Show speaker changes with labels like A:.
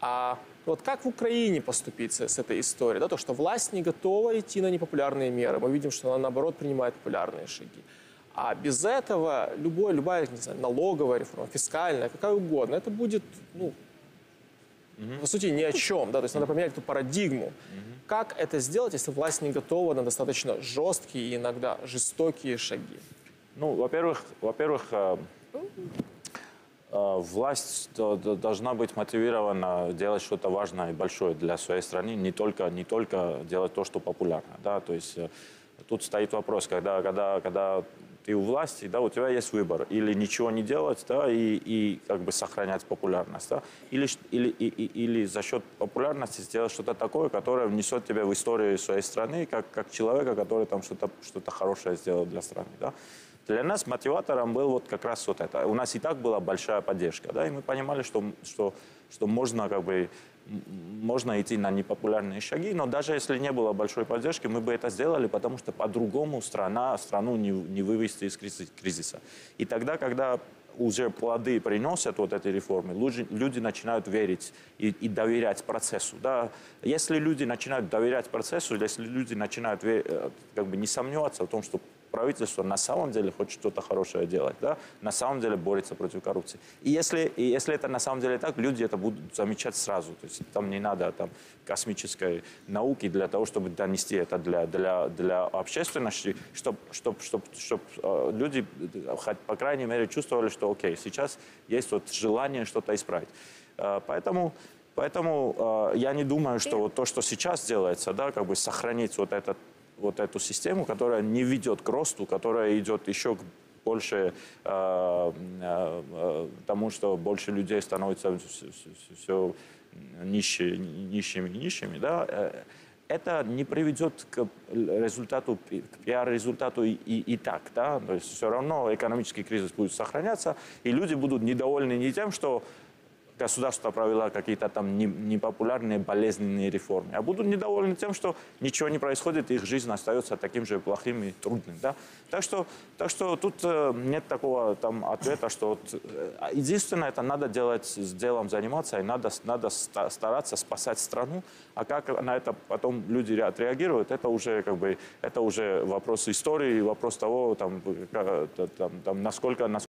A: А вот как в Украине поступить с этой историей? Да, то, что власть не готова идти на непопулярные меры. Мы видим, что она, наоборот, принимает популярные шаги. А без этого любая, не знаю, налоговая реформа, фискальная, какая угодно, это будет, ну, по сути, ни о чем. Да? То есть надо поменять эту парадигму. Как это сделать, если власть не готова на достаточно жесткие и иногда жестокие шаги?
B: Ну, во-первых, власть должна быть мотивирована делать что-то важное и большое для своей страны, не только делать то, что популярно. Да? То есть тут стоит вопрос, когда ты у власти, да, у тебя есть выбор, или ничего не делать, да, и как бы сохранять популярность, да, или за счет популярности сделать что-то такое, которое внесет тебя в историю своей страны, как человека, который там что-то хорошее сделал для страны, да. Для нас мотиватором был вот как раз вот это. У нас и так была большая поддержка, да, и мы понимали, что можно как бы можно идти на непопулярные шаги, но даже если не было большой поддержки, мы бы это сделали, потому что по-другому страну не вывести из кризиса. И тогда, когда уже плоды приносят вот эти реформы, люди начинают верить и доверять процессу. Да? Если люди начинают доверять процессу, если люди начинают как бы не сомневаться в том, что правительство на самом деле хочет что-то хорошее делать, да? На самом деле борется против коррупции. И если это на самом деле так, люди это будут замечать сразу. То есть там не надо там, космической науки для того, чтобы донести это для общественности, чтобы люди, по крайней мере, чувствовали, что окей, сейчас есть вот желание что-то исправить. Поэтому я не думаю, что вот то, что сейчас делается, да, как бы сохранить вот эту систему, которая не ведет к росту, которая идет еще к больше тому, что больше людей становится все нищими, да, это не приведет к результату, к пиар-результату и так, да, то есть все равно экономический кризис будет сохраняться, и люди будут недовольны не тем, что государство провело какие-то там непопулярные, болезненные реформы, а будут недовольны тем, что ничего не происходит, их жизнь остается таким же плохим и трудным. Да? Так что тут нет такого там ответа, что вот, единственное, это надо с делом заниматься, и надо стараться спасать страну, а как на это потом люди отреагируют, это уже вопрос истории, вопрос того, насколько